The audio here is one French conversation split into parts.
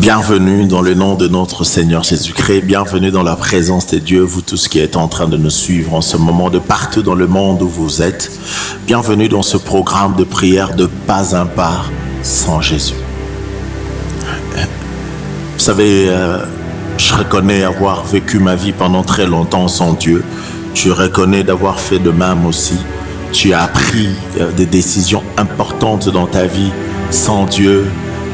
Bienvenue dans le nom de notre Seigneur Jésus-Christ, bienvenue dans la présence de Dieu, vous tous qui êtes en train de nous suivre en ce moment de partout dans le monde où vous êtes. Bienvenue dans ce programme de prière de pas un pas sans Jésus. Vous savez, je reconnais avoir vécu ma vie pendant très longtemps sans Dieu. Je reconnais d'avoir fait de même aussi. Tu as pris des décisions importantes dans ta vie sans Dieu.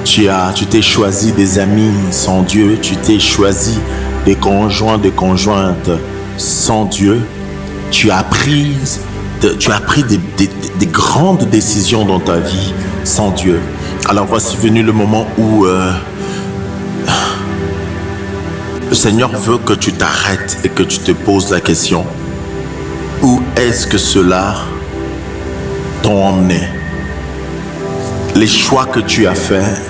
Tu t'es choisi des amis sans Dieu, tu t'es choisi des conjoints, des conjointes sans Dieu. Tu as pris des grandes décisions dans ta vie sans Dieu. Alors voici venu le moment où le Seigneur veut que tu t'arrêtes et que tu te poses la question: où est-ce que cela t'ont emmené? Les choix que tu as faits,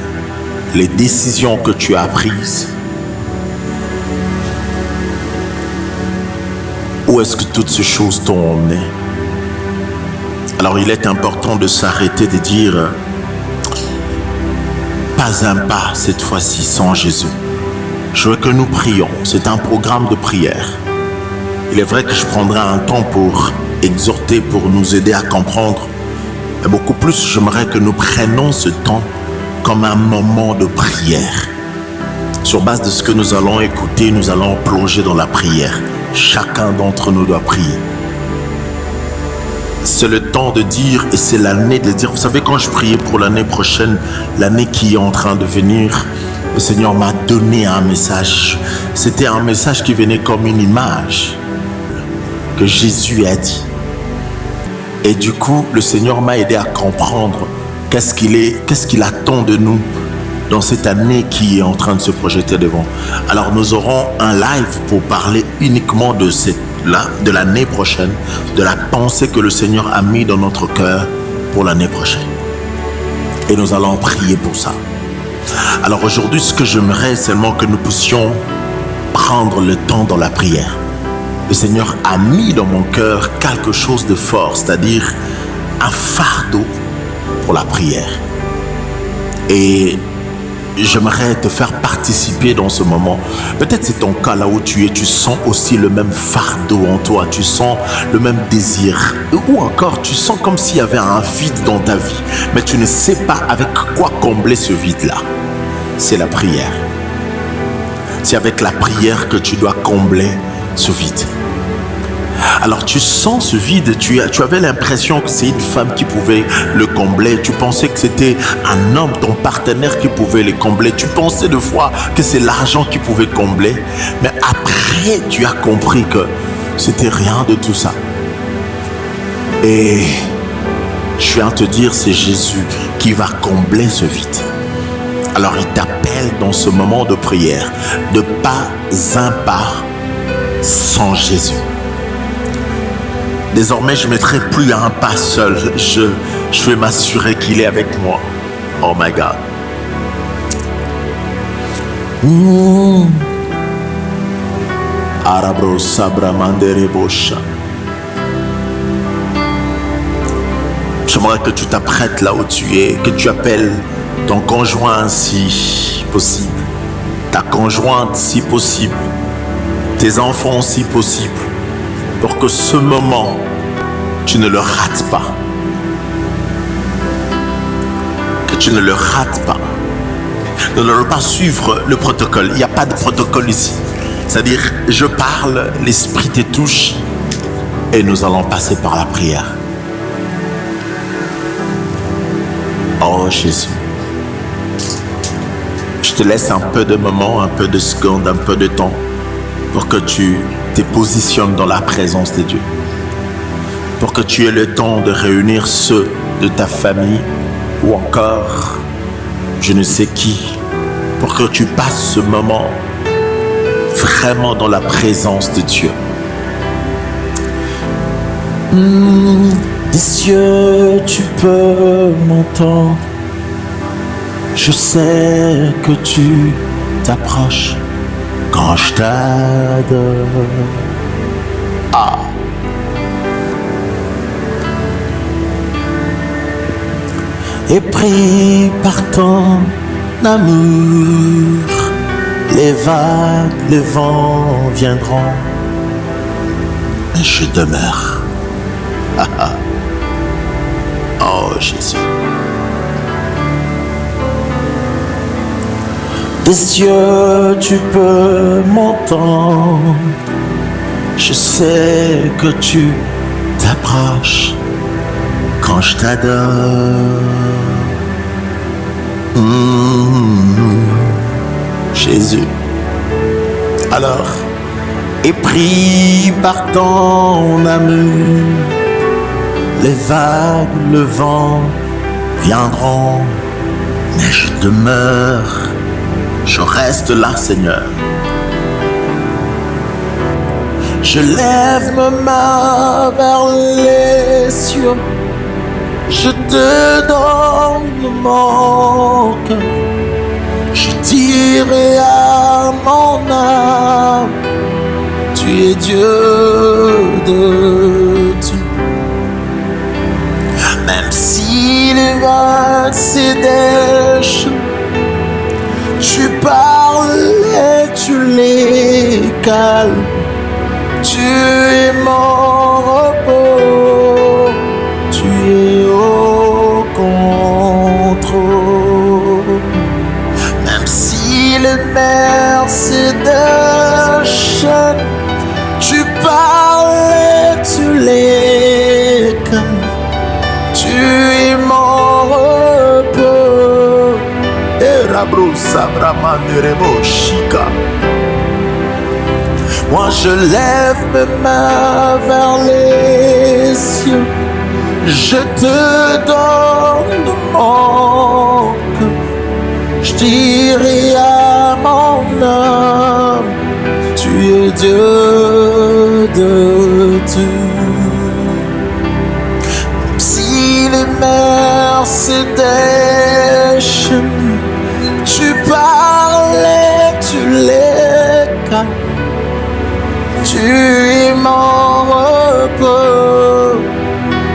les décisions que tu as prises, où est-ce que toutes ces choses t'ont emmené? Alors il est important de s'arrêter, de dire pas un pas cette fois-ci sans Jésus. Je veux que nous prions, c'est un programme de prière. Il est vrai que je prendrai un temps pour exhorter, pour nous aider à comprendre. Mais beaucoup plus, j'aimerais que nous prenions ce temps comme un moment de prière. Sur base de ce que nous allons écouter, nous allons plonger dans la prière. Chacun d'entre nous doit prier. C'est le temps de dire, et c'est l'année de dire. Vous savez, quand je priais pour l'année prochaine, l'année qui est en train de venir, le Seigneur m'a donné un message. C'était un message qui venait comme une image que Jésus a dit. Et du coup, le Seigneur m'a aidé à comprendre qu'est-ce qu'il attend de nous dans cette année qui est en train de se projeter devant. Alors nous aurons un live pour parler uniquement de l'année prochaine, de la pensée que le Seigneur a mis dans notre cœur pour l'année prochaine. Et nous allons prier pour ça. Alors aujourd'hui, ce que j'aimerais seulement que nous puissions prendre le temps dans la prière. Le Seigneur a mis dans mon cœur quelque chose de fort, c'est-à-dire un fardeau pour la prière. Et j'aimerais te faire participer dans ce moment. Peut-être c'est ton cas là où tu es, tu sens aussi le même fardeau en toi, tu sens le même désir, ou encore tu sens comme s'il y avait un vide dans ta vie, mais tu ne sais pas avec quoi combler ce vide-là. C'est la prière. C'est avec la prière que tu dois combler ce vide. Alors tu sens ce vide, tu avais l'impression que c'est une femme qui pouvait le combler, tu pensais que c'était un homme, ton partenaire qui pouvait le combler, tu pensais de fois que c'est l'argent qui pouvait combler, mais après tu as compris que c'était rien de tout ça. Et je viens te dire, c'est Jésus qui va combler ce vide. Alors il t'appelle dans ce moment de prière de pas un pas sans Jésus. Désormais, je ne mettrai plus un pas seul. Je vais m'assurer qu'il est avec moi. Oh my God. Arabro sabra mandere bosha. J'aimerais que tu t'apprêtes là où tu es, que tu appelles ton conjoint si possible, ta conjointe si possible, tes enfants si possible, pour que ce moment, tu ne le rates pas. Que tu ne le rates pas. Ne leur pas suivre le protocole. Il n'y a pas de protocole ici. C'est-à-dire, je parle, l'esprit te touche et nous allons passer par la prière. Oh Jésus. Je te laisse un peu de moments, un peu de secondes, un peu de temps pour que tu te positionnes dans la présence de Dieu. Pour que tu aies le temps de réunir ceux de ta famille ou encore je ne sais qui. Pour que tu passes ce moment vraiment dans la présence de Dieu. Des cieux, tu peux m'entendre. Je sais que tu t'approches quand je t'adore. Ah. Et pris par ton amour. vagues, les vents viendront, mais je demeure. Oh Jésus. Des cieux, tu peux m'entendre. Je sais que tu t'approches quand je t'adore. Jésus. Alors, épris par ton amour, les vagues, le vent viendront, mais je demeure, je reste là, Seigneur. Je lève mes mains vers les cieux, je te donne mon cœur, je dirai à mon âme, tu es Dieu de tout. Même si les vagues se déchirent, tu parles et tu les calmes. Tu es mon repos, tu es au contrôle. Même si les mers se déchaînent, tu parles et tu les calmes. Tu es mon repos. Et Rabroussa Brahmanderebo Shika. Moi je lève mes mains vers les cieux, je te donne mon cœur, je dirai à mon âme, tu es Dieu de tout. Si les mers se déchaînent, tu parles et tu les calmes. Tu es mon repos,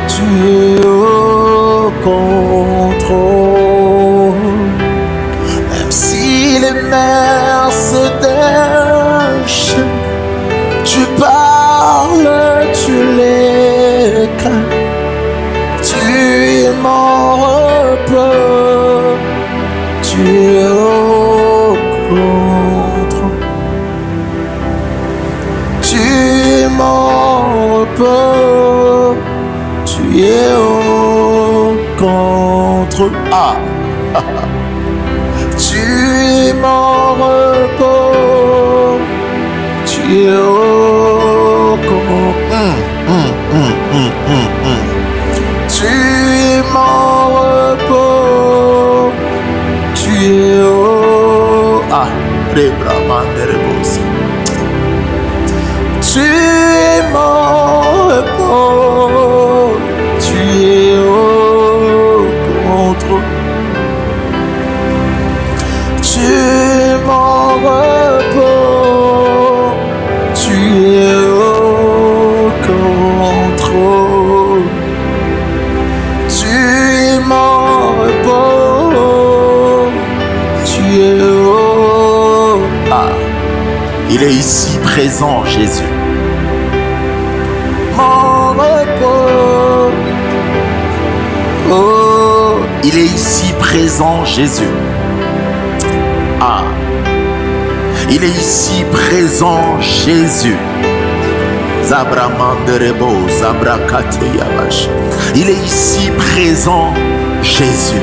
tu es au contrôle. Même si les mers se déchaînent, tu parles, tu les calmes. Tu es mon repos, tu es au contrôle. Tu es mon repos, tu es au contrôle. Ah. Tu es mon repos, tu es au contrôle. Tu es mon repos, tu es au... Ah, tu es mon repos, tu es au contrôle. Tu es mon repos, tu es au contrôle. Tu es mon repos, tu es au... Ah, il est ici présent, Jésus. Mon repos, oh, il est ici présent, Jésus. Ah, il est ici présent, Jésus. Zabramanderebo, Zabrakate Yabash. Il est ici présent, Jésus.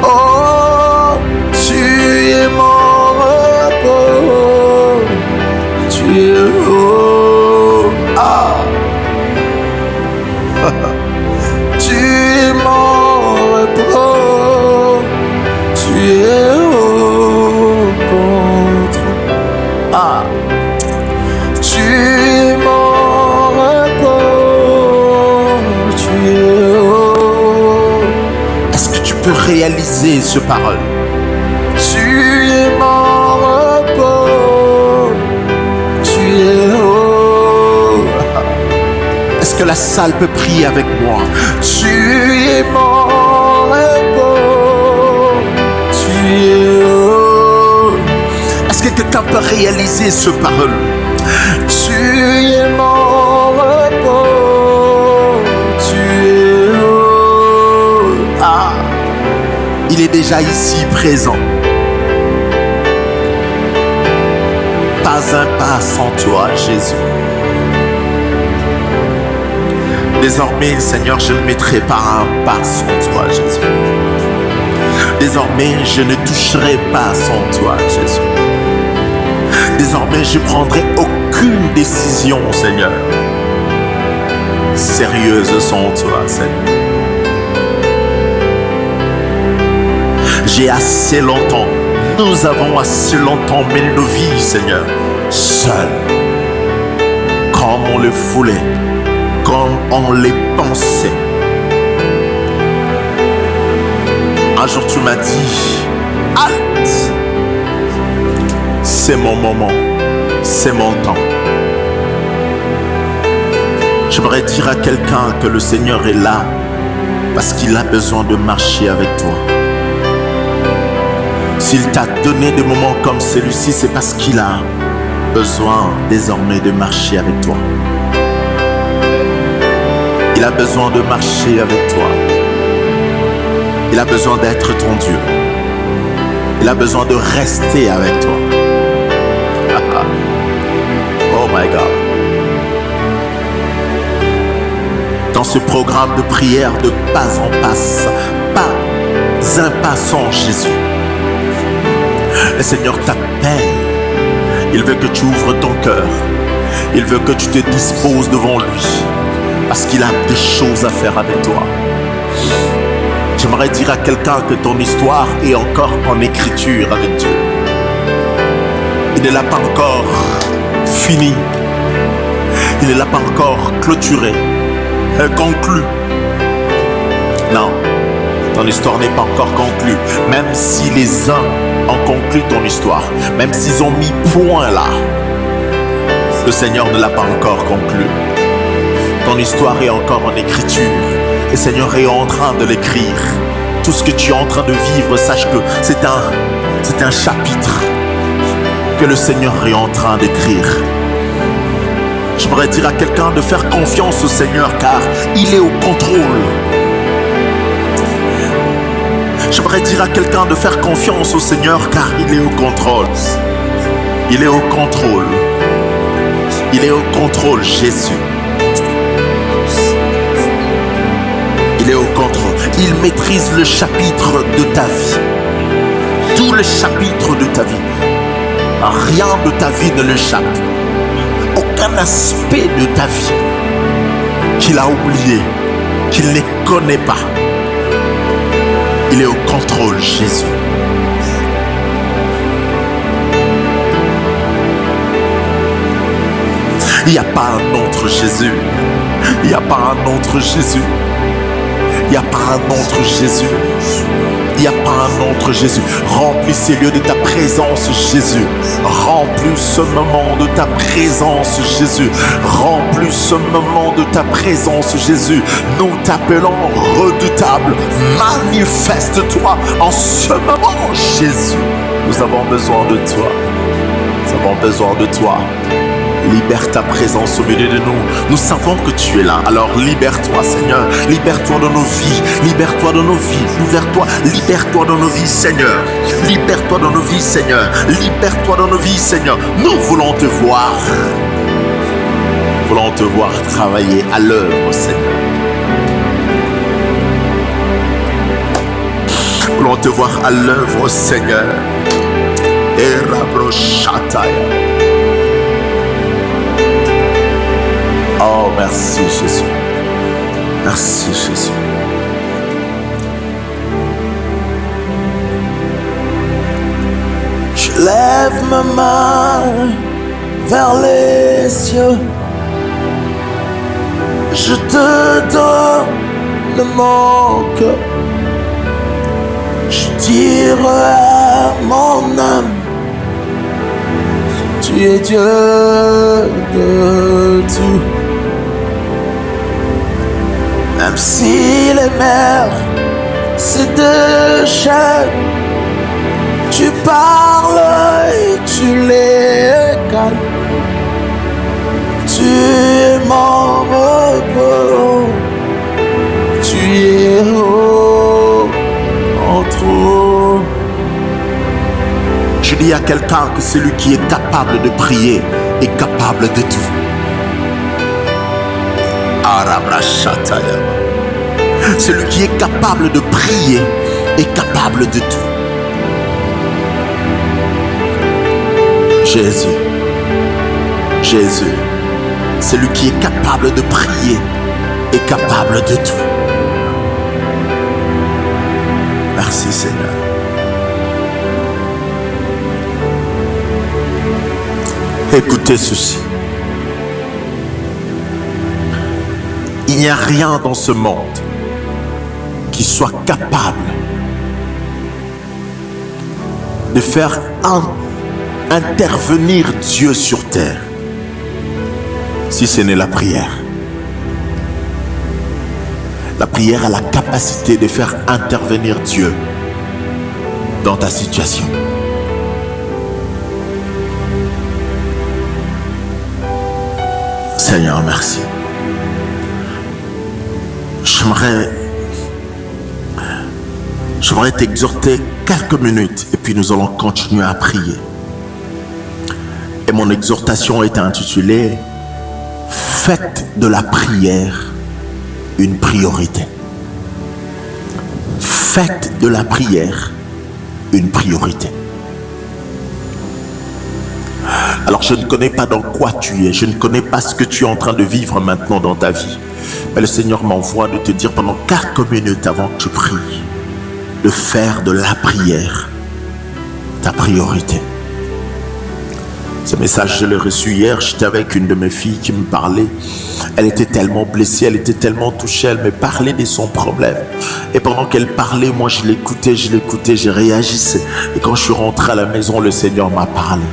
Oh, tu es mon repos, tu es oh, ah. Tu es mon repos, tu es au contrôle. Ah, tu es mon repos, tu es au... Est-ce que tu peux réaliser ce parole? Tu es mon repos, tu es au... Est-ce que la salle peut prier avec moi? Tu es mon quelqu'un peut réaliser ce parole? Tu es mon repos, tu es haut. Ah, il est déjà ici présent. Pas un pas sans toi, Jésus. Désormais, Seigneur, je ne mettrai pas un pas sans toi, Jésus. Désormais, je ne toucherai pas sans toi, Jésus. Désormais, je ne prendrai aucune décision, Seigneur, sérieuse sans toi, Seigneur. J'ai assez longtemps, nous avons assez longtemps mené nos vies, Seigneur, seuls, comme on le voulait, comme on les pensait. Un jour, tu m'as dit, halte! C'est mon moment, c'est mon temps. J'aimerais dire à quelqu'un que le Seigneur est là parce qu'il a besoin de marcher avec toi. S'il t'a donné des moments comme celui-ci, c'est parce qu'il a besoin désormais de marcher avec toi. Il a besoin de marcher avec toi. Il a besoin d'être ton Dieu. Il a besoin de rester avec toi. Oh my God. Dans ce programme de prière de pas en pas un pas sans Jésus, le Seigneur t'appelle. Il veut que tu ouvres ton cœur. Il veut que tu te disposes devant lui. Parce qu'il a des choses à faire avec toi. J'aimerais dire à quelqu'un que ton histoire est encore en écriture avec Dieu. Il ne l'a pas encore fini. Il ne l'a pas encore clôturé, conclu. Non, ton histoire n'est pas encore conclue. Même si les uns ont conclu ton histoire, même s'ils ont mis point là, le Seigneur ne l'a pas encore conclu. Ton histoire est encore en écriture. Le Seigneur est en train de l'écrire. Tout ce que tu es en train de vivre, sache que c'est un chapitre que le Seigneur est en train d'écrire. J'aimerais dire à quelqu'un de faire confiance au Seigneur car il est au contrôle. J'aimerais dire à quelqu'un de faire confiance au Seigneur car il est au contrôle. Il est au contrôle. Il est au contrôle, Jésus. Il est au contrôle. Il maîtrise le chapitre de ta vie. Tout le chapitre de ta vie. Rien de ta vie ne l'échappe. Aucun aspect de ta vie qu'il a oublié, qu'il ne connaît pas. Il est au contrôle, Jésus. Il n'y a pas un autre Jésus. Il n'y a pas un autre Jésus. Il n'y a pas un autre Jésus. Il n'y a pas un autre Jésus. Remplis ces lieux de ta présence, Jésus. Remplis ce moment de ta présence, Jésus. Remplis ce moment de ta présence, Jésus. Nous t'appelons redoutable. Manifeste-toi en ce moment, Jésus. Nous avons besoin de toi. Nous avons besoin de toi. Libère ta présence au milieu de nous. Nous savons que tu es là. Alors libère-toi, Seigneur. Libère-toi de nos vies. Libère-toi de nos vies. Libère-toi de nos vies, Seigneur. Libère-toi de nos vies, Seigneur. Libère-toi de nos vies, Seigneur. Nous voulons te voir. Nous voulons te voir travailler à l'œuvre, Seigneur. Nous voulons te voir à l'œuvre, Seigneur. Et Rabroshataya. Oh, merci Jésus. Merci Jésus. Je lève ma main vers les cieux. Je te donne mon cœur. Je dirai à mon âme, tu es Dieu de tout. Même si les mers se déchaînent, Tu parles et tu les calmes. Tu es mon repos. Tu es haut en trône. Je dis à quelqu'un que celui qui est capable de prier est capable de tout. Celui qui est capable de prier est capable de tout. Jésus, Jésus, celui qui est capable de prier est capable de tout. Merci Seigneur. Écoutez ceci. Il n'y a rien dans ce monde qui soit capable de faire intervenir Dieu sur terre si ce n'est la prière. La prière a la capacité de faire intervenir Dieu dans ta situation. Seigneur, merci. J'aimerais t'exhorter quelques minutes et puis nous allons continuer à prier. Et mon exhortation est intitulée « Faites de la prière une priorité ». Faites de la prière une priorité. Alors je ne connais pas dans quoi tu es, je ne connais pas ce que tu es en train de vivre maintenant dans ta vie. Mais le Seigneur m'envoie de te dire pendant quelques minutes avant que tu pries, de faire de la prière ta priorité. Ce message, je l'ai reçu hier. J'étais avec une de mes filles qui me parlait. Elle était tellement blessée, elle était tellement touchée. Elle me parlait de son problème. Et pendant qu'elle parlait, moi je l'écoutais, je réagissais. Et quand je suis rentré à la maison, le Seigneur m'a parlé.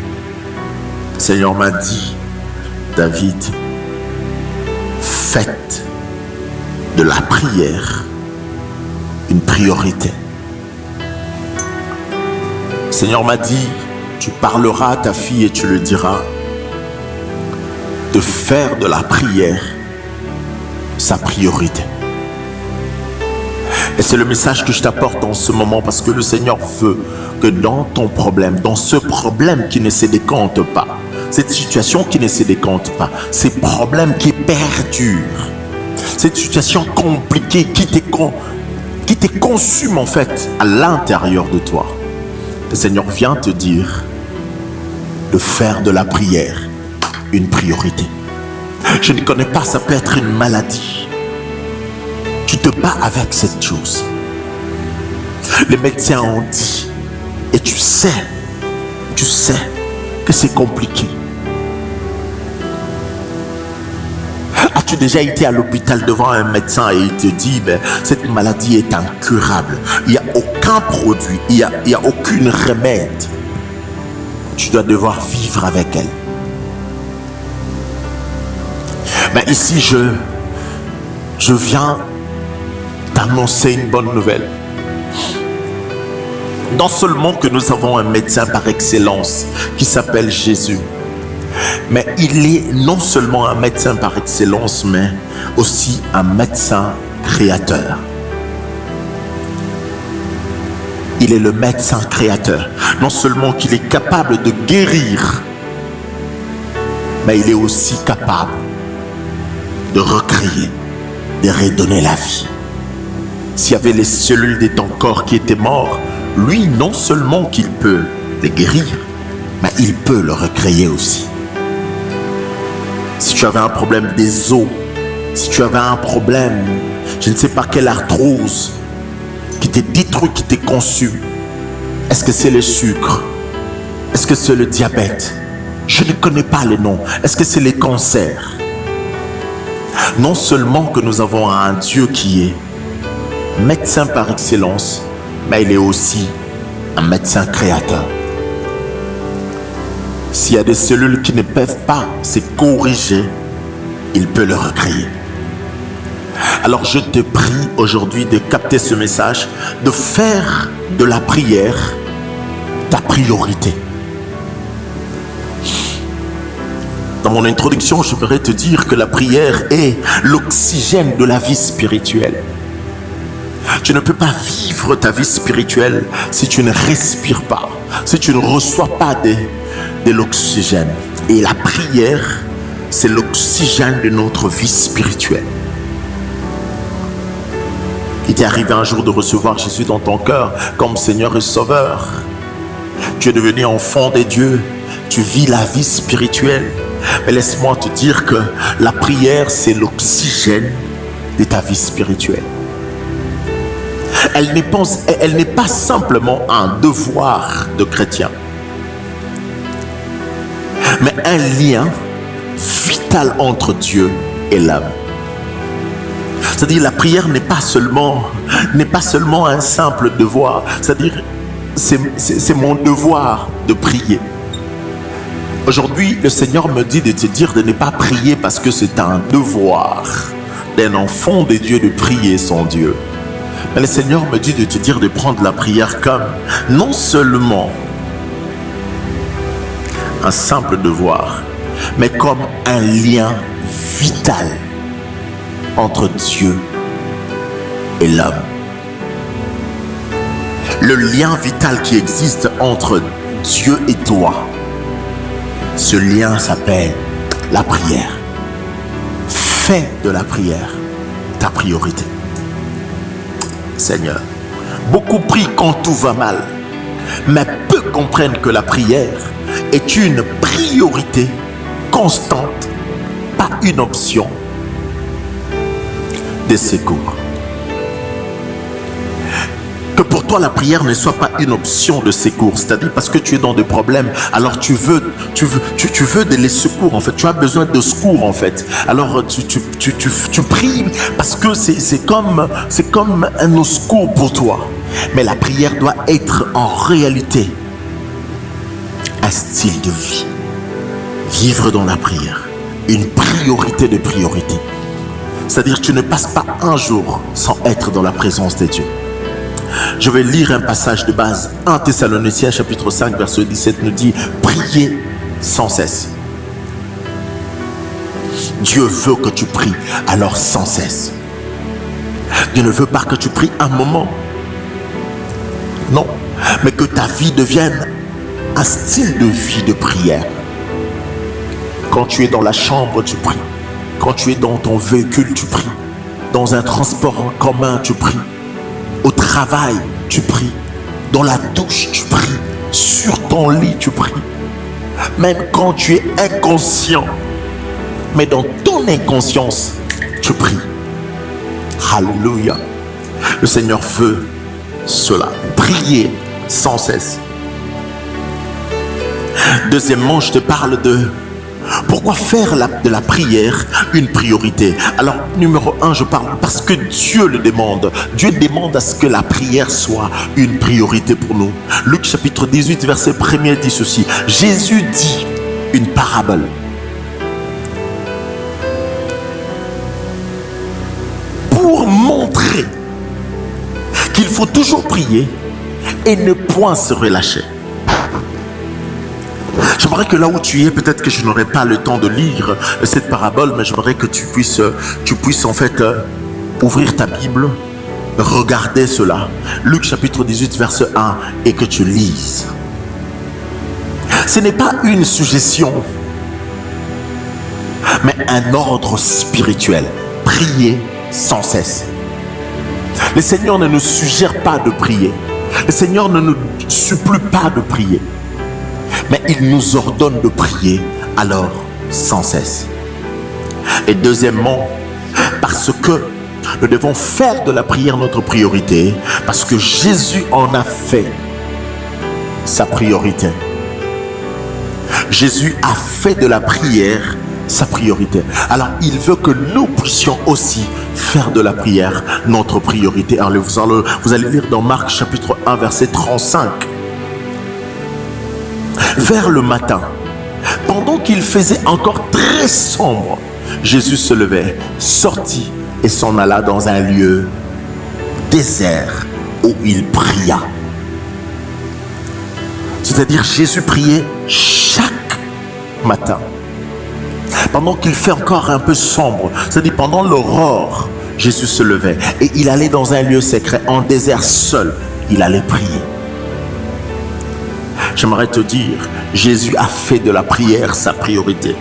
Le Seigneur m'a dit, David, faites de la prière une priorité. Le Seigneur m'a dit, tu parleras à ta fille et tu le diras, de faire de la prière sa priorité. Et c'est le message que je t'apporte en ce moment parce que le Seigneur veut que dans ton problème, dans ce problème qui ne se décompte pas, cette situation qui ne se décompte pas, ces problèmes qui perdurent, cette situation compliquée qui te consume en fait à l'intérieur de toi, le Seigneur vient te dire de faire de la prière une priorité. Je ne connais pas, ça peut être une maladie. Tu te bats avec cette chose. Les médecins ont dit, et tu sais que c'est compliqué. As-tu déjà été à l'hôpital devant un médecin et il te dit, cette maladie est incurable. Il n'y a aucun produit, il n'y a aucun remède. Tu dois devoir vivre avec elle. Mais ici, je viens t'annoncer une bonne nouvelle. Non seulement que nous avons un médecin par excellence qui s'appelle Jésus, mais il est non seulement un médecin par excellence, mais aussi un médecin créateur. Il est le médecin créateur. Non seulement qu'il est capable de guérir, mais il est aussi capable de recréer, de redonner la vie. S'il y avait les cellules de ton corps qui étaient mortes, lui, non seulement qu'il peut les guérir, mais il peut le recréer aussi. Si tu avais un problème des os, si tu avais un problème, je ne sais pas quelle arthrose, qui t'est détruit, qui t'est conçu, est-ce que c'est le sucre? Est-ce que c'est le diabète? Je ne connais pas les noms. Est-ce que c'est les cancers? Non seulement que nous avons un Dieu qui est médecin par excellence, mais il est aussi un médecin créateur. S'il y a des cellules qui ne peuvent pas se corriger, il peut le recréer. Alors je te prie aujourd'hui de capter ce message, de faire de la prière ta priorité. Dans mon introduction, je voudrais te dire que la prière est l'oxygène de la vie spirituelle. Tu ne peux pas vivre ta vie spirituelle si tu ne respires pas, si tu ne reçois pas de l'oxygène. Et la prière, c'est l'oxygène de notre vie spirituelle. Il t'est arrivé un jour de recevoir Jésus dans ton cœur comme Seigneur et Sauveur. Tu es devenu enfant de Dieu. Tu vis la vie spirituelle. Mais laisse-moi te dire que la prière, c'est l'oxygène de ta vie spirituelle. Elle n'est pas simplement un devoir de chrétien, mais un lien vital entre Dieu et l'homme. C'est-à-dire la prière n'est pas seulement un simple devoir. C'est-à-dire c'est mon devoir de prier. Aujourd'hui, le Seigneur me dit de te dire de ne pas prier parce que c'est un devoir d'un enfant de Dieu de prier son Dieu. Mais le Seigneur me dit de te dire de prendre la prière comme non seulement un simple devoir, mais comme un lien vital entre Dieu et l'homme. Le lien vital qui existe entre Dieu et toi, ce lien s'appelle la prière. Fais de la prière ta priorité. Seigneur, beaucoup prient quand tout va mal, mais peu comprennent que la prière est une priorité constante, pas une option de secours. Que pour toi la prière ne soit pas une option de secours, c'est-à-dire parce que tu es dans des problèmes, alors tu veux des secours en fait, tu as besoin de secours en fait. Alors tu pries parce que c'est comme un secours pour toi. Mais la prière doit être en réalité un style de vie. Vivre dans la prière, une priorité de priorité. C'est-à-dire tu ne passes pas un jour sans être dans la présence de Dieu. Je vais lire un passage de base. 1 Thessaloniciens chapitre 5 verset 17 nous dit: priez sans cesse. Dieu veut que tu pries, alors sans cesse. Dieu ne veut pas que tu pries un moment. Non, mais que ta vie devienne un style de vie de prière. Quand tu es dans la chambre, tu pries. Quand tu es dans ton véhicule, tu pries. Dans un transport en commun, tu pries. Au travail, tu pries. Dans la douche, tu pries. Sur ton lit, tu pries. Même quand tu es inconscient, mais dans ton inconscience, tu pries. Alléluia. Le Seigneur veut cela. Prier sans cesse. Deuxièmement, je te parle de pourquoi faire de la prière une priorité. Alors, numéro 1, je parle parce que Dieu le demande. Dieu demande à ce que la prière soit une priorité pour nous. Luc chapitre 18, verset 1er dit ceci. Jésus dit une parabole. Pour montrer qu'il faut toujours prier et ne point se relâcher. J'aimerais que là où tu es, peut-être que je n'aurai pas le temps de lire cette parabole, mais j'aimerais que tu puisses en fait ouvrir ta Bible, regarder cela. Luc chapitre 18, verset 1, et que tu lises. Ce n'est pas une suggestion, mais un ordre spirituel. Prier sans cesse. Le Seigneur ne nous suggère pas de prier. Le Seigneur ne nous supplie pas de prier. Mais il nous ordonne de prier alors sans cesse. Et deuxièmement, parce que nous devons faire de la prière notre priorité, parce que Jésus en a fait sa priorité. Jésus a fait de la prière sa priorité. Alors il veut que nous puissions aussi faire de la prière notre priorité. Alors vous allez lire dans Marc chapitre 1 verset 35. Vers le matin, pendant qu'il faisait encore très sombre, Jésus se levait, sortit et s'en alla dans un lieu désert où il pria. C'est-à-dire Jésus priait chaque matin. Pendant qu'il fait encore un peu sombre, c'est-à-dire pendant l'aurore, Jésus se levait et il allait dans un lieu secret, en désert seul, il allait prier. J'aimerais te dire, Jésus a fait de la prière sa priorité.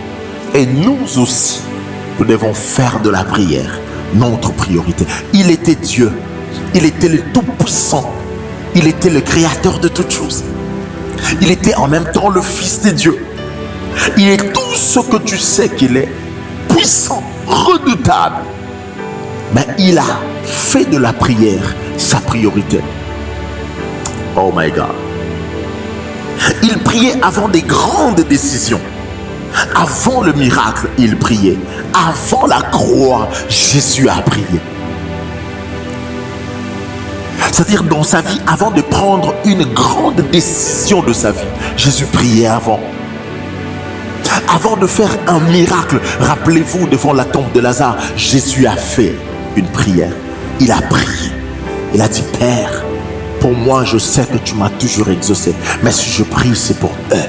Et nous aussi, nous devons faire de la prière notre priorité. Il était Dieu, il était le Tout-Puissant, il était le Créateur de toutes choses. Il était en même temps le Fils de Dieu. Il est tout ce que tu sais qu'il est, puissant, redoutable. Mais il a fait de la prière sa priorité. Oh my God. Il priait avant des grandes décisions. Avant le miracle, il priait. Avant la croix, Jésus a prié. C'est-à-dire dans sa vie, avant de prendre une grande décision de sa vie, Jésus priait avant. Avant de faire un miracle, rappelez-vous, devant la tombe de Lazare, Jésus a fait une prière. Il a prié. Il a dit, Père, pour moi, je sais que tu m'as toujours exaucé. Mais si je prie, c'est pour eux.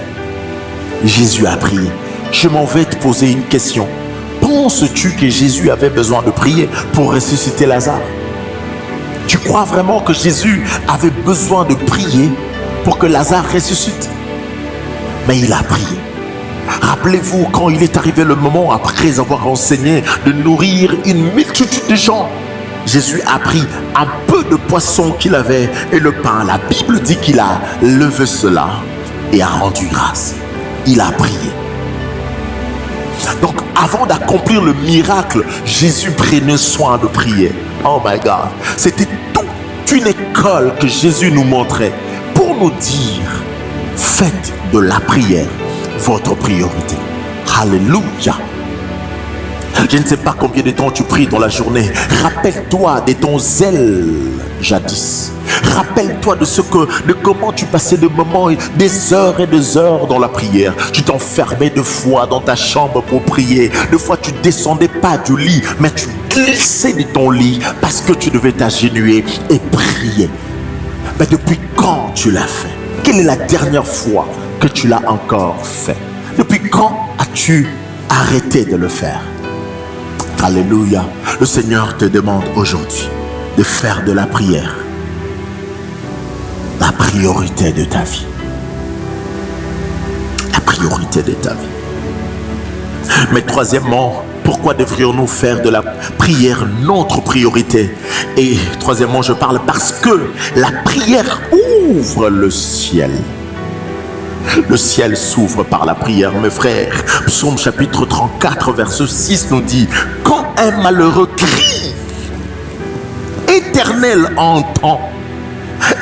Jésus a prié. Je m'en vais te poser une question. Penses-tu que Jésus avait besoin de prier pour ressusciter Lazare? Tu crois vraiment que Jésus avait besoin de prier pour que Lazare ressuscite? Mais il a prié. Rappelez-vous quand il est arrivé le moment, après avoir enseigné, de nourrir une multitude de gens. Jésus a pris un peu de poisson qu'il avait et le pain. La Bible dit qu'il a levé cela et a rendu grâce. Il a prié. Donc avant d'accomplir le miracle, Jésus prenait soin de prier. Oh my God. C'était toute une école que Jésus nous montrait pour nous dire, faites de la prière votre priorité. Alléluia. Je ne sais pas combien de temps tu pries dans la journée. Rappelle-toi de ton zèle jadis. Rappelle-toi de comment tu passais des moments, des heures et des heures dans la prière. Tu t'enfermais deux fois dans ta chambre pour prier. Deux fois tu descendais pas du lit, mais tu glissais de ton lit parce que tu devais t'agenouiller et prier. Mais depuis quand tu l'as fait? Quelle est la dernière fois que tu l'as encore fait? Depuis quand as-tu arrêté de le faire? Alléluia. Le Seigneur te demande aujourd'hui de faire de la prière la priorité de ta vie. La priorité de ta vie. Mais troisièmement, pourquoi devrions-nous faire de la prière notre priorité? Et troisièmement, je parle parce que la prière ouvre le ciel. Le ciel s'ouvre par la prière, mes frères. Psaume chapitre 34, verset 6 nous dit, quand un malheureux crie, Éternel entend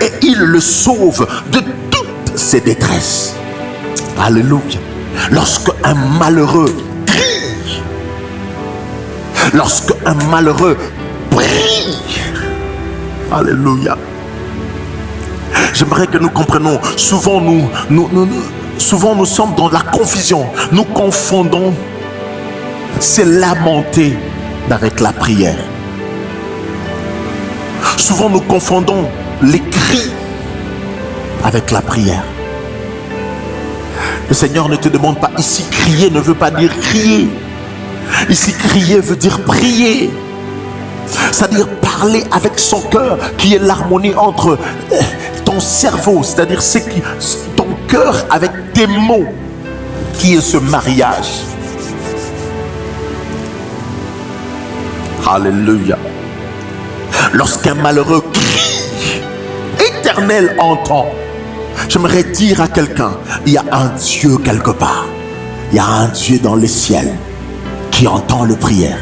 et il le sauve de toutes ses détresses. Alléluia. Lorsque un malheureux crie, lorsque un malheureux prie, alléluia. J'aimerais que nous comprenions, souvent nous sommes dans la confusion. Nous confondons se lamenter avec la prière. Souvent nous confondons les cris avec la prière. Le Seigneur ne te demande pas, ici crier ne veut pas dire crier. Ici crier veut dire prier. C'est-à-dire parler avec son cœur, qui est l'harmonie entre ton cerveau, c'est-à-dire ton cœur avec tes mots, qui est ce mariage. Alléluia. Lorsqu'un malheureux crie, Éternel entend. J'aimerais dire à quelqu'un, il y a un Dieu quelque part. Il y a un Dieu dans les ciels qui entend les prières.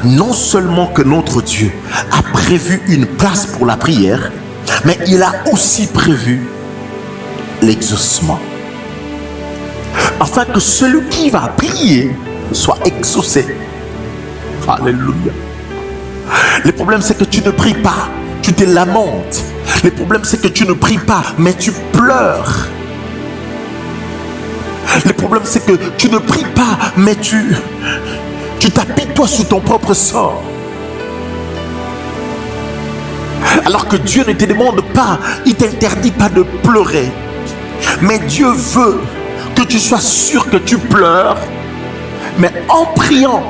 Non seulement que notre Dieu a prévu une place pour la prière, mais il a aussi prévu l'exaucement. Afin que celui qui va prier soit exaucé. Alléluia. Le problème c'est que tu ne pries pas, tu te lamentes. Le problème c'est que tu ne pries pas, mais tu pleures. Le problème c'est que tu ne pries pas, mais tu t'apitoies sur ton propre sort. Alors que Dieu ne te demande pas, il ne t'interdit pas de pleurer. Mais Dieu veut que tu sois sûr que tu pleures, mais en priant.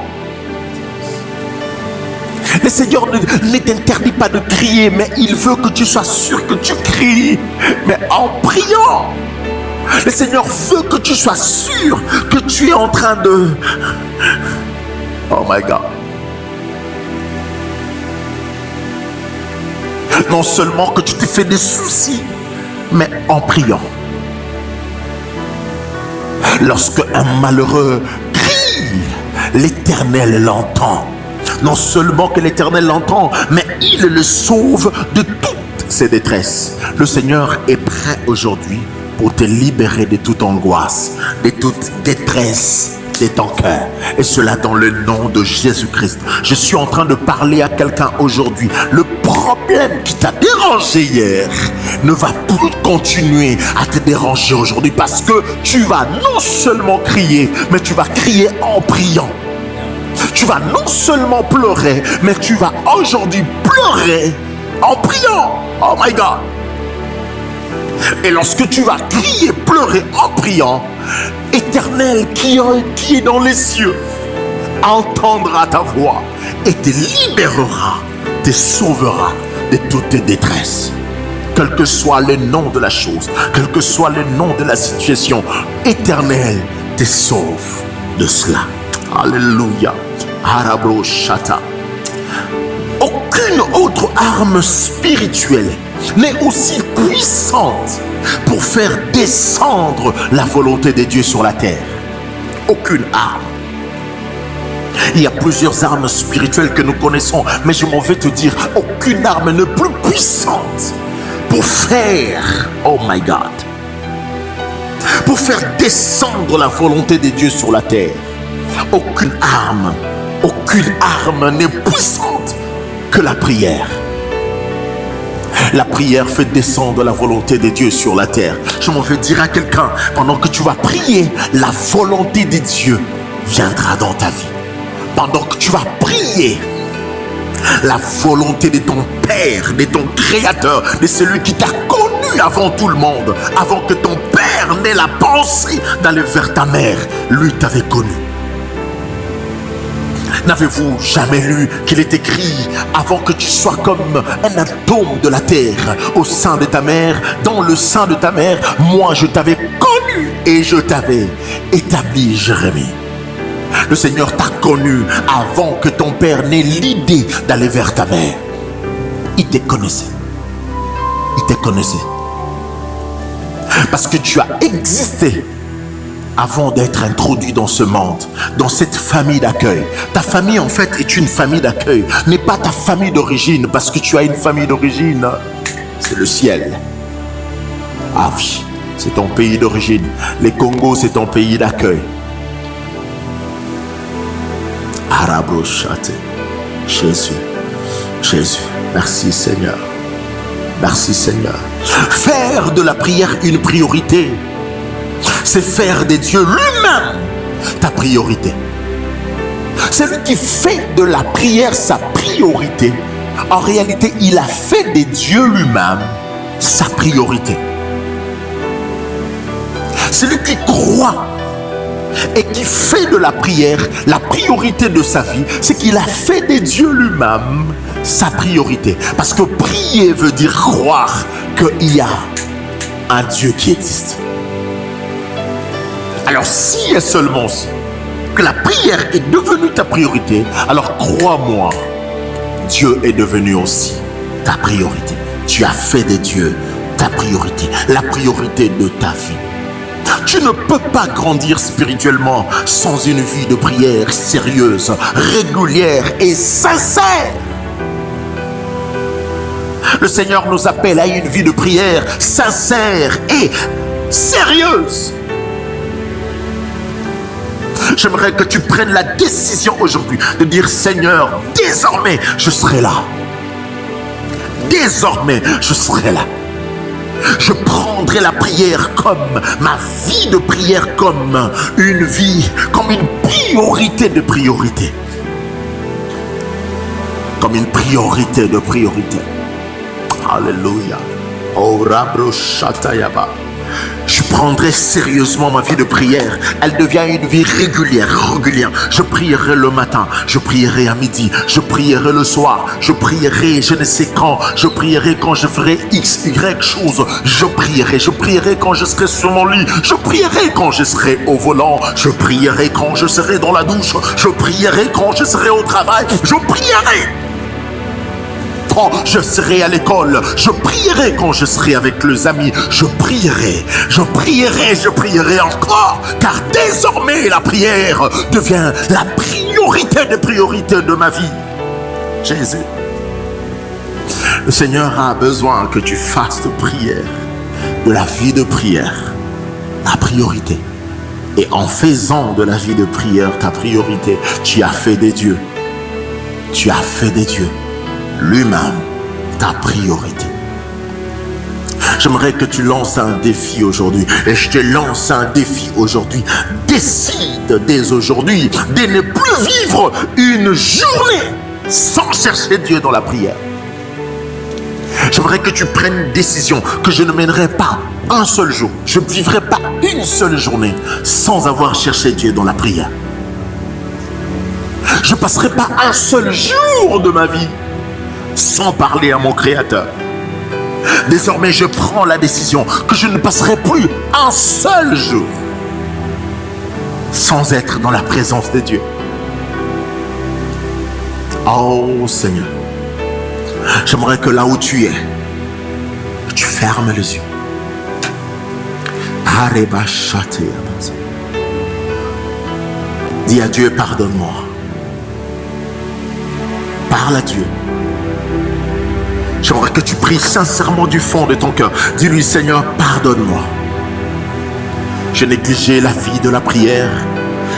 Le Seigneur ne t'interdit pas de crier, mais il veut que tu sois sûr que tu cries, mais en priant. Le Seigneur veut que tu sois sûr que tu es en train de... Oh my God. Non seulement que tu te fais des soucis, mais en priant. Lorsque un malheureux crie, l'Éternel l'entend. Non seulement que l'Éternel l'entend, mais il le sauve de toutes ses détresses. Le Seigneur est prêt aujourd'hui pour te libérer de toute angoisse, de toute détresse de ton cœur. Et cela dans le nom de Jésus-Christ. Je suis en train de parler à quelqu'un aujourd'hui. Le problème qui t'a dérangé hier ne va plus continuer à te déranger aujourd'hui, parce que tu vas non seulement crier, mais tu vas crier en priant. Tu vas non seulement pleurer, mais tu vas aujourd'hui pleurer en priant. Oh my God. Et lorsque tu vas crier, pleurer en priant, Éternel qui est dans les cieux entendra ta voix et te libérera, te sauvera de toutes tes détresses. Quel que soit le nom de la chose, quel que soit le nom de la situation, Éternel te sauve de cela. Alléluia. Arabro Shata. Aucune autre arme spirituelle n'est aussi puissante pour faire descendre la volonté de Dieu sur la terre. Aucune arme. Il y a plusieurs armes spirituelles que nous connaissons, mais je m'en vais te dire, aucune arme n'est plus puissante pour faire, oh my God, pour faire descendre la volonté de Dieu sur la terre. Aucune arme n'est puissante que la prière. La prière fait descendre la volonté de Dieu sur la terre. Je m'en vais dire à quelqu'un, pendant que tu vas prier, la volonté de Dieu viendra dans ta vie. Pendant que tu vas prier, la volonté de ton Père, de ton Créateur, de celui qui t'a connu avant tout le monde, avant que ton Père n'ait la pensée d'aller vers ta mère, lui t'avait connu. N'avez-vous jamais lu qu'il est écrit, avant que tu sois comme un atome de la terre au sein de ta mère, dans le sein de ta mère, moi je t'avais connu et je t'avais établi, Jérémie. Le Seigneur t'a connu avant que ton père n'ait l'idée d'aller vers ta mère. Il te connaissait. Il te connaissait. Parce que tu as existé avant d'être introduit dans ce monde, dans cette famille d'accueil. Ta famille en fait est une famille d'accueil, n'est pas ta famille d'origine, parce que tu as une famille d'origine, c'est le ciel. Ah oui, c'est ton pays d'origine. Les Congos, c'est ton pays d'accueil. Arabrochate. Jésus, Jésus, merci Seigneur. Merci Seigneur. Faire de la prière une priorité, c'est faire de Dieu lui-même ta priorité. Celui qui fait de la prière sa priorité, en réalité, il a fait de Dieu lui-même sa priorité. Celui qui croit et qui fait de la prière la priorité de sa vie, c'est qu'il a fait de Dieu lui-même sa priorité. Parce que prier veut dire croire qu'il y a un Dieu qui existe. Alors si et seulement si que la prière est devenue ta priorité, alors crois-moi, Dieu est devenu aussi ta priorité. Tu as fait de Dieu ta priorité, la priorité de ta vie. Tu ne peux pas grandir spirituellement sans une vie de prière sérieuse, régulière et sincère. Le Seigneur nous appelle à une vie de prière sincère et sérieuse. J'aimerais que tu prennes la décision aujourd'hui de dire: Seigneur, désormais je serai là. Désormais je serai là. Je prendrai la prière comme ma vie de prière, comme une vie, comme une priorité de priorité. Comme une priorité de priorité. Alléluia. Oh, Rabro Shatayaba. Je prendrai sérieusement ma vie de prière. Elle devient une vie régulière. Je prierai le matin, je prierai à midi, je prierai le soir, je prierai je ne sais quand, je prierai quand je ferai X, Y chose. Je prierai quand je serai sur mon lit, je prierai quand je serai au volant, je prierai quand je serai dans la douche, je prierai quand je serai au travail, je prierai quand je serai à l'école, je prierai quand je serai avec les amis, je prierai encore, car désormais la prière devient la priorité des priorités de ma vie. Jésus, le Seigneur a besoin que tu fasses de prière, de la vie de prière, la priorité. Et en faisant de la vie de prière ta priorité, tu as fait des dieux. Tu as fait des dieux lui-même ta priorité. J'aimerais que tu lances un défi aujourd'hui. Et je te lance un défi aujourd'hui. Décide dès aujourd'hui de ne plus vivre une journée sans chercher Dieu dans la prière. J'aimerais que tu prennes une décision que je ne mènerai pas un seul jour. Je ne vivrai pas une seule journée sans avoir cherché Dieu dans la prière. Je ne passerai pas un seul jour de ma vie sans parler à mon Créateur. Désormais, je prends la décision que je ne passerai plus un seul jour sans être dans la présence de Dieu. Oh Seigneur, j'aimerais que là où tu es, tu fermes les yeux. Dis à Dieu, pardonne-moi. Parle à Dieu. J'aimerais que tu pries sincèrement du fond de ton cœur. Dis-lui, Seigneur, pardonne-moi. Je négligeais la vie de la prière.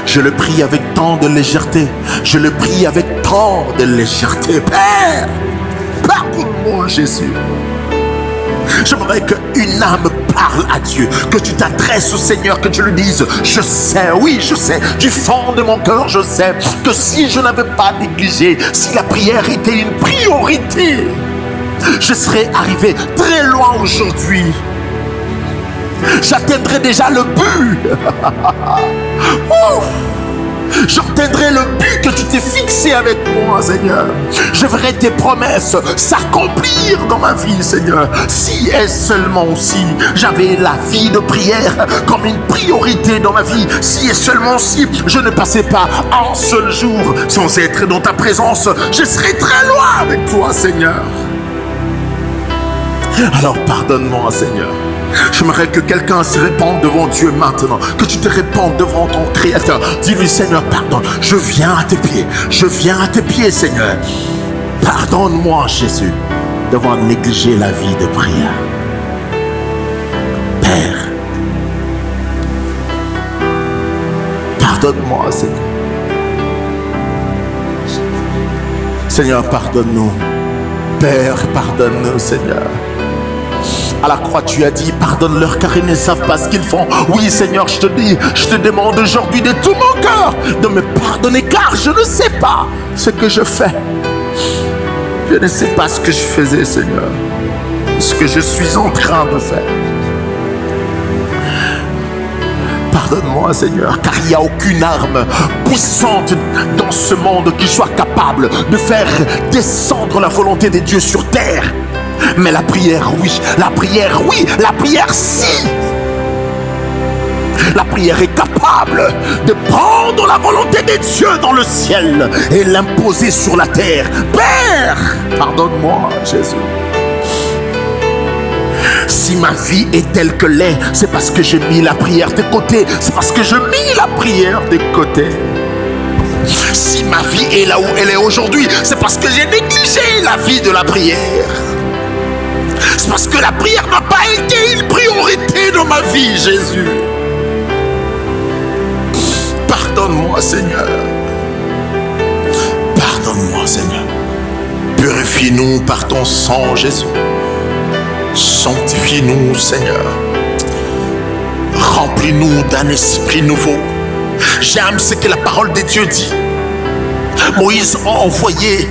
Je le prie avec tant de légèreté. Je le prie avec tant de légèreté. Père, pardonne-moi, Jésus. J'aimerais qu'une âme parle à Dieu, que tu t'adresses au Seigneur, que tu lui dises, je sais, oui, je sais, du fond de mon cœur, je sais que si je n'avais pas négligé, si la prière était une priorité, je serais arrivé très loin aujourd'hui. J'atteindrai déjà le but. J'atteindrai le but que tu t'es fixé avec moi, Seigneur. Je verrai tes promesses s'accomplir dans ma vie, Seigneur. Si et seulement si j'avais la vie de prière comme une priorité dans ma vie, si et seulement si je ne passais pas un seul jour sans être dans ta présence, je serais très loin avec toi, Seigneur. Alors pardonne-moi, Seigneur. J'aimerais que quelqu'un se répande devant Dieu maintenant, que tu te répandes devant ton Créateur. Dis-lui, Seigneur, pardonne. Je viens à tes pieds. Je viens à tes pieds, Seigneur. Pardonne-moi, Jésus, d'avoir négligé la vie de prière. Père, pardonne-moi, Seigneur. Seigneur, pardonne-nous. Père, pardonne-nous, Seigneur. À la croix, tu as dit, pardonne-leur car ils ne savent pas ce qu'ils font. Oui, Seigneur, je te demande aujourd'hui de tout mon cœur de me pardonner car je ne sais pas ce que je fais. Je ne sais pas ce que je faisais, Seigneur. Ce que je suis en train de faire. Pardonne-moi, Seigneur, car il n'y a aucune arme puissante dans ce monde qui soit capable de faire descendre la volonté de Dieu sur terre. Mais la prière, oui. La prière, oui. La prière, si. La prière est capable de prendre la volonté de Dieu dans le ciel et l'imposer sur la terre. Père, pardonne-moi, Jésus. Si ma vie est telle que l'est, c'est parce que j'ai mis la prière de côté. C'est parce que je mis la prière de côté. Si ma vie est là où elle est aujourd'hui, c'est parce que j'ai négligé la vie de la prière. C'est parce que la prière n'a pas été une priorité dans ma vie, Jésus. Pardonne-moi, Seigneur. Pardonne-moi, Seigneur. Purifie-nous par ton sang, Jésus. Sanctifie-nous, Seigneur. Remplis-nous d'un esprit nouveau. J'aime ce que la parole de Dieu dit. Moïse a envoyé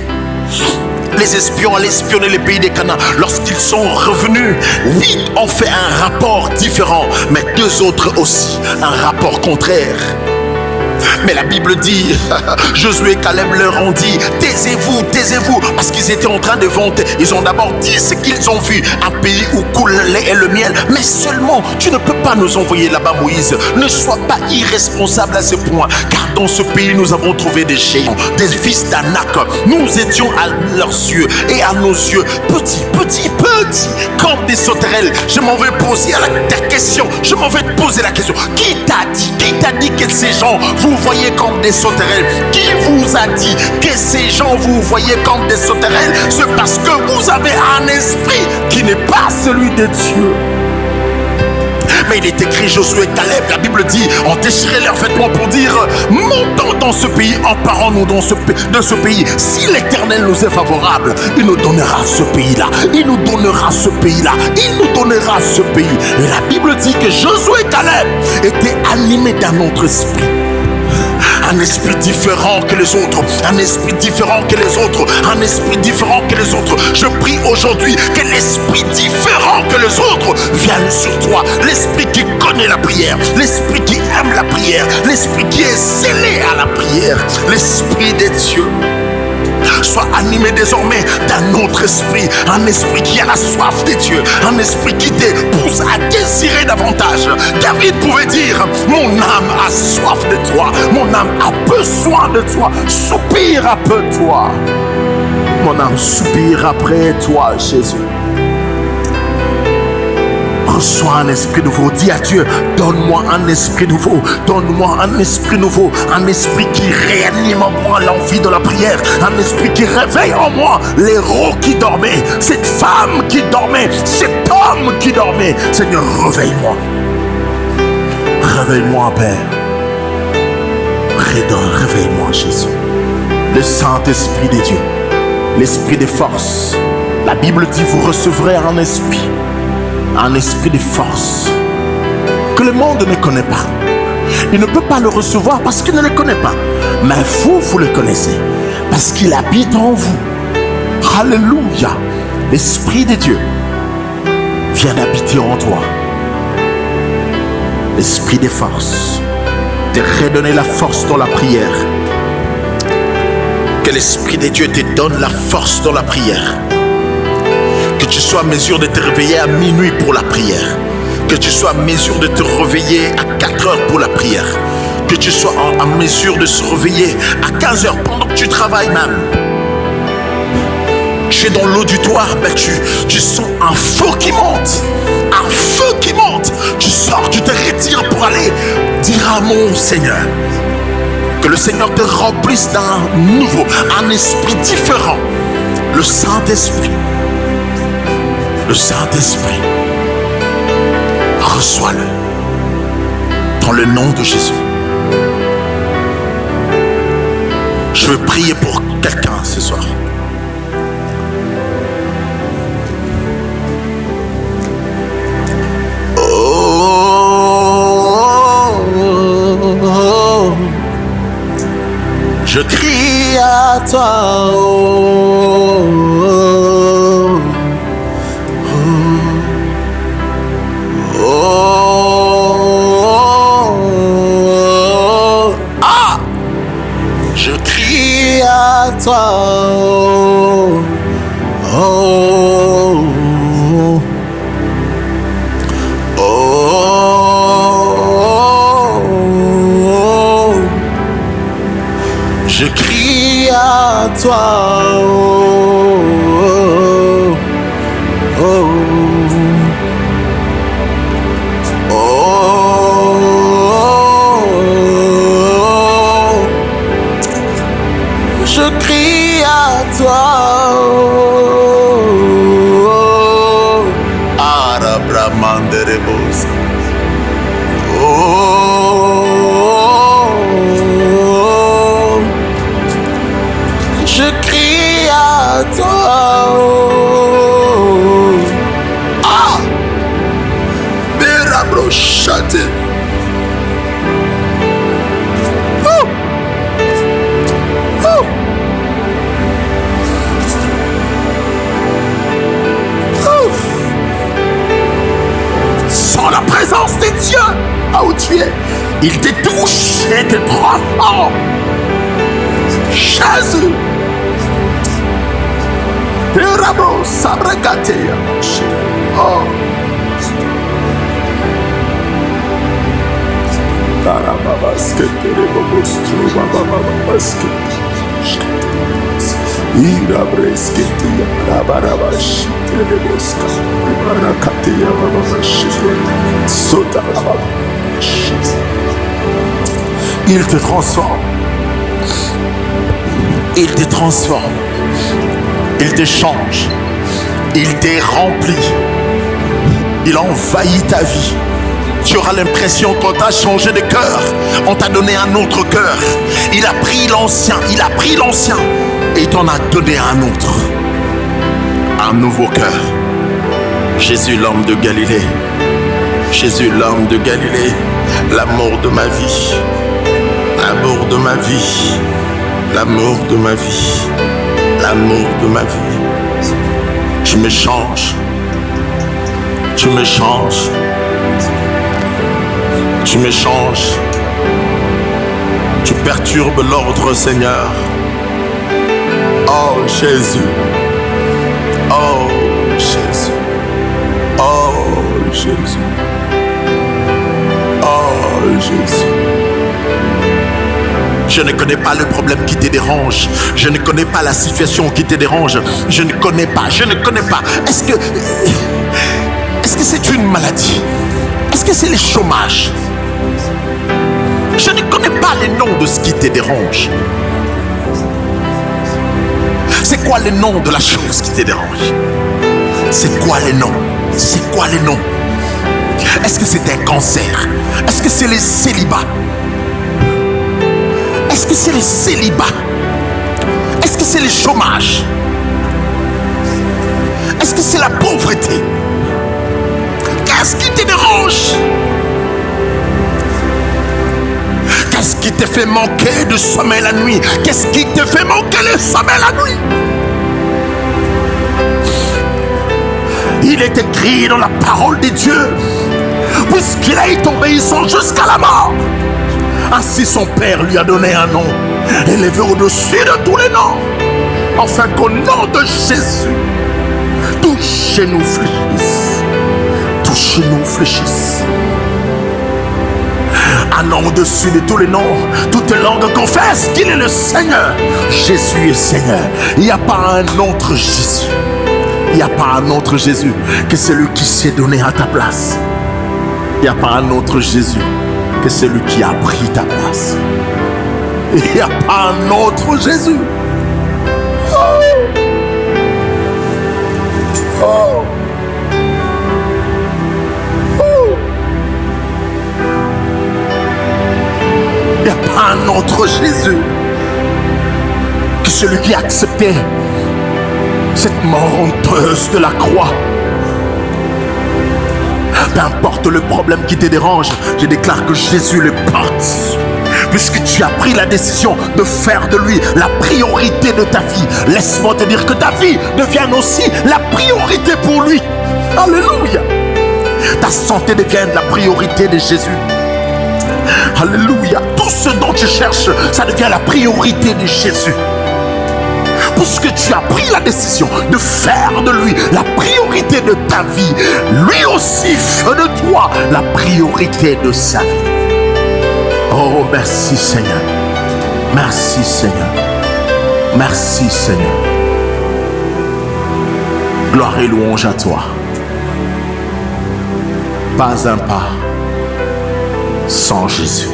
Les espions allaient espionner les pays des Canaan. Lorsqu'ils sont revenus, 8 ont fait un rapport différent, mais 2 autres aussi, un rapport contraire. Mais la Bible dit, Josué et Caleb leur ont dit, taisez-vous, taisez-vous, parce qu'ils étaient en train de vanter. Ils ont d'abord dit ce qu'ils ont vu, un pays où coule le lait et le miel. Mais seulement, tu ne peux pas nous envoyer là-bas, Moïse. Ne sois pas irresponsable à ce point, car dans ce pays, nous avons trouvé des géants, des fils d'Anak. Nous étions à leurs yeux et à nos yeux petits, comme des sauterelles. Je m'en vais poser ta question. Je m'en vais te poser la question. Qui t'a dit que ces gens vous voyez comme des sauterelles? Qui vous a dit que ces gens vous voyez comme des sauterelles? C'est parce que vous avez un esprit qui n'est pas celui de Dieu. Mais il est écrit, Josué et Caleb, la Bible dit, ont déchiré leurs vêtements pour dire, montons dans ce pays, emparons-nous de ce pays. Si l'Éternel nous est favorable, il nous donnera ce pays-là. Il nous donnera ce pays-là. Il nous donnera ce pays. Et la Bible dit que Josué et Caleb étaient animés d'un autre esprit. Un esprit différent que les autres, un esprit différent que les autres, un esprit différent que les autres. Je prie aujourd'hui que l'esprit différent que les autres vienne sur toi. L'esprit qui connaît la prière, l'esprit qui aime la prière, l'esprit qui est scellé à la prière, l'esprit des dieux. Sois animé désormais d'un autre esprit, un esprit qui a la soif des dieux, un esprit qui te pousse à désirer davantage. David pouvait dire, mon âme a soif de toi, mon âme a besoin de toi, soupire après toi. Mon âme soupire après toi, Jésus. Reçois un esprit nouveau. Dis à Dieu, donne-moi un esprit nouveau. Donne-moi un esprit nouveau. Un esprit qui réanime en moi l'envie de la prière. Un esprit qui réveille en moi l'héros qui dormait. Cette femme qui dormait. Cet homme qui dormait. Seigneur, réveille-moi. Réveille-moi, Père. Réveille-moi, Jésus. Le Saint-Esprit des dieux. L'esprit des forces. La Bible dit, vous recevrez un esprit. Un esprit de force que le monde ne connaît pas. Il ne peut pas le recevoir parce qu'il ne le connaît pas. Mais vous le connaissez parce qu'il habite en vous. Alléluia. L'Esprit de Dieu vient d'habiter en toi. L'esprit de force, de redonner la force dans la prière. Que l'Esprit de Dieu te donne la force dans la prière. Que tu sois en mesure de te réveiller à minuit pour la prière. Que tu sois en mesure de te réveiller à 4 heures pour la prière. Que tu sois en mesure de se réveiller à 15 heures pendant que tu travailles même. Tu es dans l'auditoire, mais tu sens un feu qui monte. Un feu qui monte. Tu sors, tu te retires pour aller dire à mon Seigneur. Que le Seigneur te remplisse d'un nouveau, un esprit différent. Le Saint-Esprit. Le Saint-Esprit, reçois-le dans le nom de Jésus. Je veux prier pour quelqu'un ce soir. Oh, je crie à toi. Toi, oh, oh, oh, oh, je crie à toi, oh, oh, oh, je crie à toi. Arabramanderebos. Oh, je crie tu es. Il te touche et te transforme. Jésus. Oh. Il te transforme. Il te transforme. Il te change. Il te remplit. Il envahit ta vie. Tu auras l'impression qu'on t'a changé de cœur. On t'a donné un autre cœur. Il a pris l'ancien. Il a pris l'ancien. Et il t'en a donné un autre. Un nouveau cœur. Jésus, l'homme de Galilée. Jésus, l'homme de Galilée. L'amour de ma vie. L'amour de ma vie. L'amour de ma vie. L'amour de ma vie. Tu me changes. Tu me changes. Tu me changes. Tu perturbes l'ordre, Seigneur. Oh Jésus. Oh Jésus. Oh Jésus. Oh Jésus. Je ne connais pas le problème qui te dérange. Je ne connais pas la situation qui te dérange. Je ne connais pas. Est-ce que c'est une maladie? Est-ce que c'est le chômage? Je ne connais pas les noms de ce qui te dérange. C'est quoi le nom de la chose qui te dérange? C'est quoi les noms? C'est quoi les noms? Est-ce que c'est un cancer? Est-ce que c'est le célibat? Est-ce que c'est le célibat? Est-ce que c'est le chômage? Est-ce que c'est la pauvreté? Qu'est-ce qui te dérange? Qu'est-ce qui te fait manquer de sommeil la nuit? Qu'est-ce qui te fait manquer le sommeil la nuit? Il est écrit dans la parole de Dieu, puisqu'il a été obéissant jusqu'à la mort, ainsi son Père lui a donné un nom élevé au-dessus de tous les noms, afin qu'au nom de Jésus, tous genoux fléchissent. Tous genoux fléchissent. Un nom au-dessus de tous les noms. Toute langue confesse qu'il est le Seigneur. Jésus est Seigneur. Il n'y a pas un autre Jésus. Il n'y a pas un autre Jésus que celui qui s'est donné à ta place. Il n'y a pas un autre Jésus que celui qui a pris ta place. Il n'y a pas un autre Jésus. Oh. Oh. Il n'y a pas un autre Jésus que celui qui a accepté cette mort honteuse de la croix. Peu importe le problème qui te dérange, je déclare que Jésus le porte. Puisque tu as pris la décision de faire de lui la priorité de ta vie, laisse-moi te dire que ta vie devienne aussi la priorité pour lui. Alléluia. Ta santé devienne la priorité de Jésus. Alléluia. Tout ce dont tu cherches, ça devient la priorité de Jésus. Puisque tu as pris la décision de faire de lui la priorité de ta vie, lui aussi fait de toi la priorité de sa vie. Oh, merci Seigneur. Merci Seigneur. Merci Seigneur. Gloire et louange à toi. Pas un pas sans Jésus.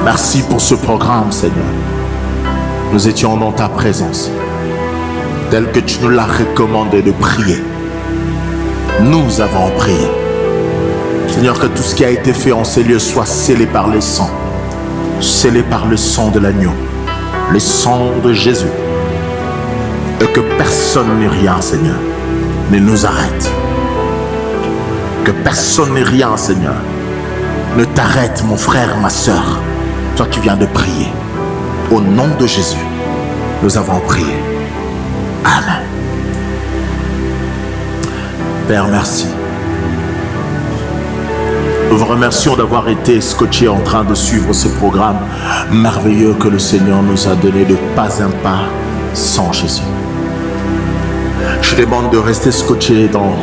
Merci pour ce programme, Seigneur. Nous étions dans ta présence, tel que tu nous l'as recommandé de prier. Nous avons prié. Seigneur, que tout ce qui a été fait en ces lieux soit scellé par le sang. Scellé par le sang de l'agneau. Le sang de Jésus. Et que personne ni rien, Seigneur, ne nous arrête. Que personne ni rien, Seigneur, ne t'arrête, mon frère, ma soeur. Toi qui viens de prier. Au nom de Jésus, nous avons prié. Amen. Père, merci. Nous vous remercions d'avoir été scotchés en train de suivre ce programme merveilleux que le Seigneur nous a donné de pas un pas sans Jésus. Je demande de rester scotché dans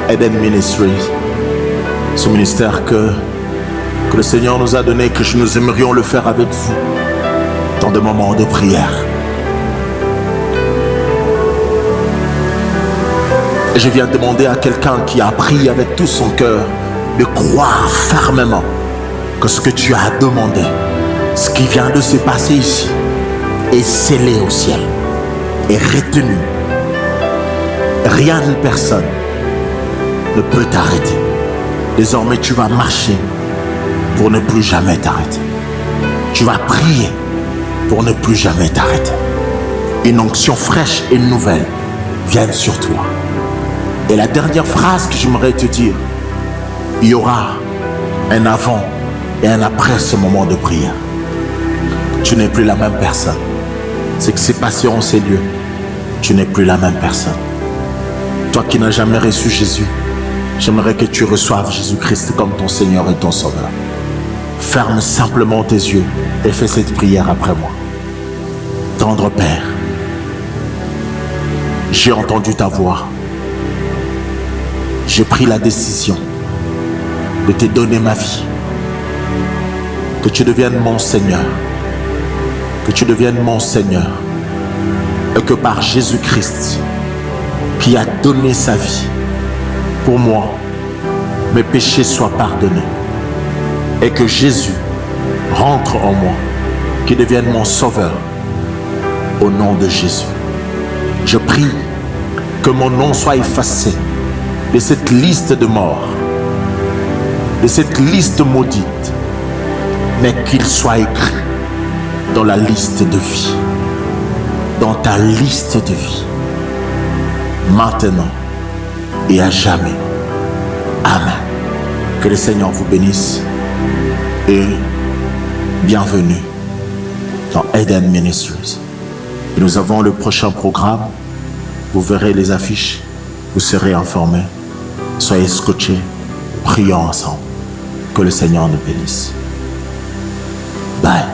Eden Ministries, ce ministère que le Seigneur nous a donné, que nous aimerions le faire avec vous dans des moments de prière. Et je viens demander à quelqu'un qui a prié avec tout son cœur de croire fermement que ce que tu as demandé, ce qui vient de se passer ici, est scellé au ciel, est retenu. Rien ni personne ne peut t'arrêter. Désormais, tu vas marcher pour ne plus jamais t'arrêter. Tu vas prier pour ne plus jamais t'arrêter. Une onction fraîche et nouvelle vient sur toi. Et la dernière phrase que j'aimerais te dire, il y aura un avant et un après ce moment de prière. Tu n'es plus la même personne. Ce qui s'est passé en ces lieux, tu n'es plus la même personne. Toi qui n'as jamais reçu Jésus, j'aimerais que tu reçoives Jésus-Christ comme ton Seigneur et ton Sauveur. Ferme simplement tes yeux et fais cette prière après moi. Tendre Père, j'ai entendu ta voix. J'ai pris la décision de te donner ma vie. Que tu deviennes mon Seigneur. Que tu deviennes mon Seigneur. Et que par Jésus-Christ, qui a donné sa vie pour moi, mes péchés soient pardonnés. Et que Jésus rentre en moi, qu'il devienne mon Sauveur. Au nom de Jésus, je prie que mon nom soit effacé de cette liste de morts, de cette liste maudite, mais qu'il soit écrit dans la liste de vie, dans ta liste de vie, maintenant et à jamais. Amen. Que le Seigneur vous bénisse et bienvenue dans Eden Ministries. Et nous avons le prochain programme. Vous verrez les affiches, vous serez informés. Soyez scotchés, prions ensemble. Que le Seigneur nous bénisse. Bye.